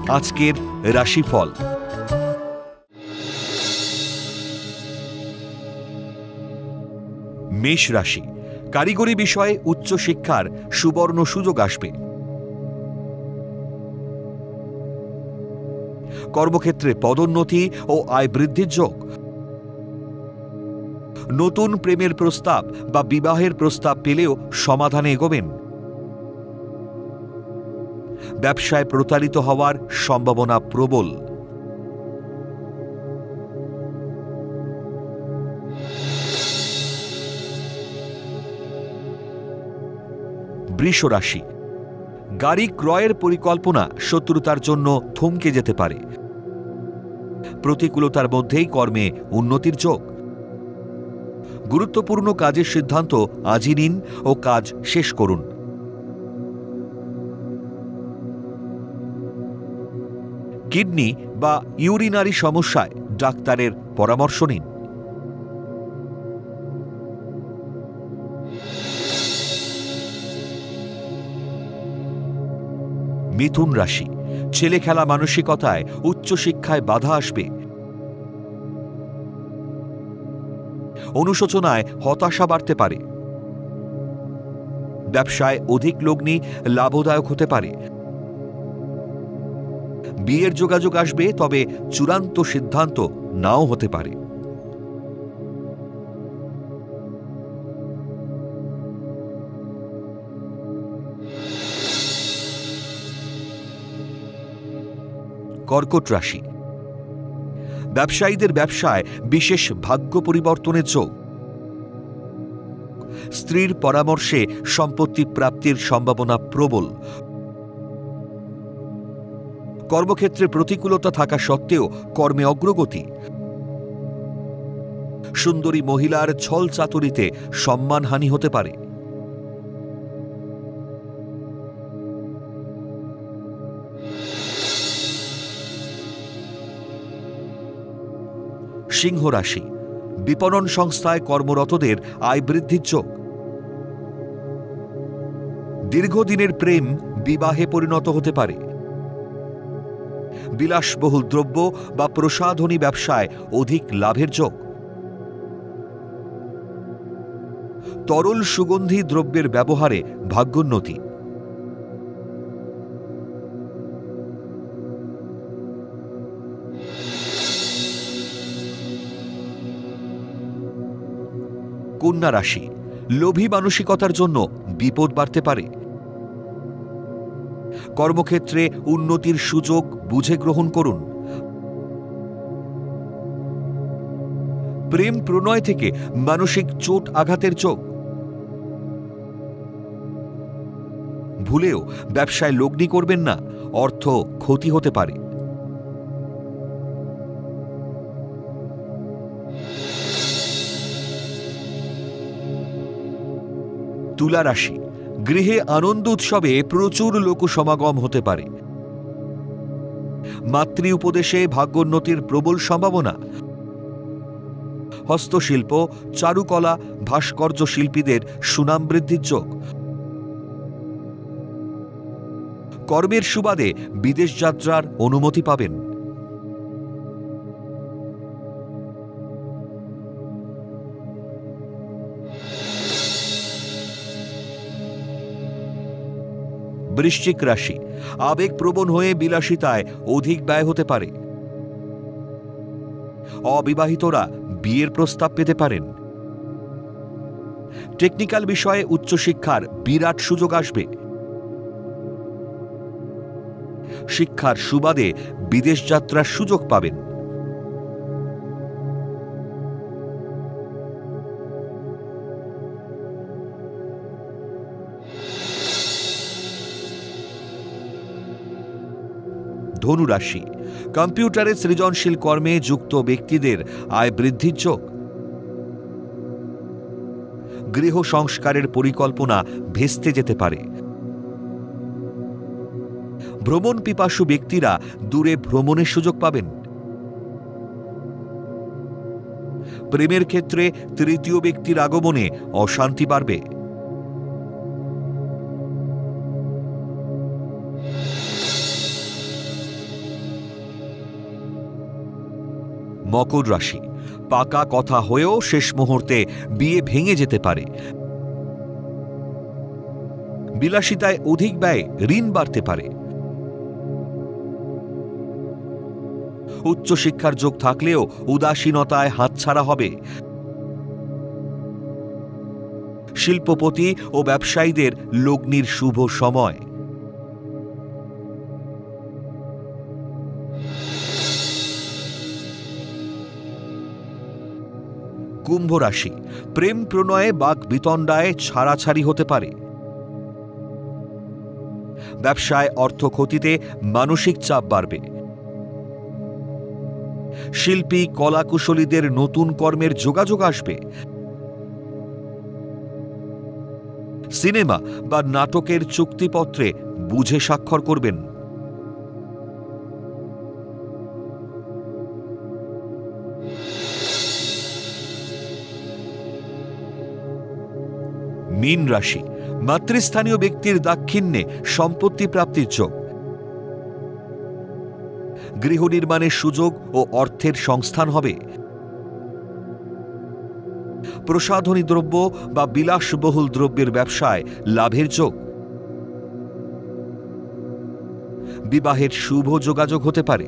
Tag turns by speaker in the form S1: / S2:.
S1: আজকের রাশিফল। মেষ রাশি, কারিগরি বিষয়ে উচ্চশিক্ষার সুবর্ণ সুযোগ আসবে। কর্মক্ষেত্রে পদোন্নতি ও আয় বৃদ্ধির যোগ। নতুন প্রেমের প্রস্তাব বা বিবাহের প্রস্তাব পেলেও সমাধানে এগোবেন। ব্যবসায় প্রতারিত হওয়ার সম্ভাবনা প্রবল। বৃষ রাশি, গাড়ি ক্রয়ের পরিকল্পনা শত্রুতার জন্য থমকে যেতে পারে। প্রতিকূলতার মধ্যেই কর্মে উন্নতির যোগ। গুরুত্বপূর্ণ কাজের সিদ্ধান্ত আজই নিন ও কাজ শেষ করুন। কিডনি বা ইউরিনারি সমস্যায় ডাক্তারের পরামর্শ নিন। মিথুন রাশি, ছেলে খেলা মানসিকতায় উচ্চশিক্ষায় বাধা আসবে। অনুশোচনায় হতাশা বাড়তে পারে। ব্যবসায় অধিক লগ্নি লাভদায়ক হতে পারে। বিয়ের যোগাযোগ আসবে, তবে চূড়ান্ত সিদ্ধান্ত নাও হতে পারে। কর্কট রাশি, ব্যবসায়ীদের ব্যবসায় বিশেষ ভাগ্য পরিবর্তনের যোগ। স্ত্রীর পরামর্শে সম্পত্তি প্রাপ্তির সম্ভাবনা প্রবল। কর্মক্ষেত্রে প্রতিকূলতা থাকা সত্ত্বেও কর্মে অগ্রগতি। সুন্দরী মহিলার ছল চাতুরিতে সম্মানহানি হতে পারে। সিংহ রাশি, বিপণন সংস্থায় কর্মরতদের আয় বৃদ্ধির যোগ। দীর্ঘদিনের প্রেম বিবাহে পরিণত হতে পারে। বিলাসবহুল দ্রব্য বা প্রসাধনী ব্যবসায় অধিক লাভের যোগ। তরল সুগন্ধি দ্রব্যের ব্যবহারে ভাগ্যোন্নতি। কন্যা রাশি, লোভী মানসিকতার জন্য বিপদ বাড়তে পারে। কর্মক্ষেত্রে উন্নতির সুযোগ বুঝে গ্রহণ করুন। প্রেম প্রণয় থেকে মানসিক চোট আঘাতের যোগ। ভুলেও ব্যবসায় লগ্নি করবেন না, অর্থ ক্ষতি হতে পারে। তুলা রাশি, গৃহে আনন্দ উৎসবে প্রচুর লোক সমাগম হতে পারে। মাতৃ উপদেশে ভাগ্যোন্নতির প্রবল সম্ভাবনা। হস্তশিল্প, চারুকলা, ভাস্কর্য শিল্পীদের সুনাম বৃদ্ধির যোগ। কর্মের সুবাদে বিদেশ যাত্রার অনুমতি পাবেন। বৃশ্চিক রাশি, আবেগপ্রবণ হয়ে বিলাসিতায় অধিক ব্যয় হতে পারে। অবিবাহিতরা বিয়ের প্রস্তাব পেতে পারেন। টেকনিক্যাল বিষয়ে উচ্চশিক্ষার বিরাট সুযোগ আসবে। শিক্ষার সুবাদে বিদেশ যাত্রার সুযোগ পাবেন। ধনু রাশি, কম্পিউটারে সৃজনশীল কর্মে যুক্ত ব্যক্তিদের আয় বৃদ্ধির যোগ। গৃহ সংস্কারের পরিকল্পনা ভেস্তে যেতে পারে। ভ্রমণ পিপাসু ব্যক্তিরা দূরে ভ্রমণের সুযোগ পাবেন। প্রেমের ক্ষেত্রে তৃতীয় ব্যক্তির আগমনে অশান্তি বাড়বে। মকর রাশি, পাকা কথা হয়েও শেষ মুহূর্তে বিয়ে ভেঙে যেতে পারে। বিলাসিতায় অধিক ব্যয়, ঋণ বাড়তে পারে। উচ্চশিক্ষার যোগ থাকলেও উদাসীনতায় হাতছাড়া হবে। শিল্পপতি ও ব্যবসায়ীদের লগ্নির শুভ সময়। কুম্ভ রাশি, প্রেম প্রণয়ে বাক বিতণ্ডায় ছাড়াছাড়ি হতে পারে। ব্যবসায় অর্থ ক্ষতিতে মানসিক চাপ বাড়বে। শিল্পী কলাকুশলীদের নতুন কর্মের যোগাযোগ আসবে। সিনেমা বা নাটকের চুক্তিপত্রে বুঝে স্বাক্ষর করবেন। মীন রাশি, মাতৃস্থানীয় ব্যক্তির দাক্ষিণ্যে সম্পত্তি প্রাপ্তির যোগ। গৃহ নির্মাণের সুযোগ ও অর্থের সংস্থান হবে। প্রসাধনী দ্রব্য বা বিলাসবহুল দ্রব্যের ব্যবসায় লাভের যোগ। বিবাহের শুভ যোগাযোগ হতে পারে।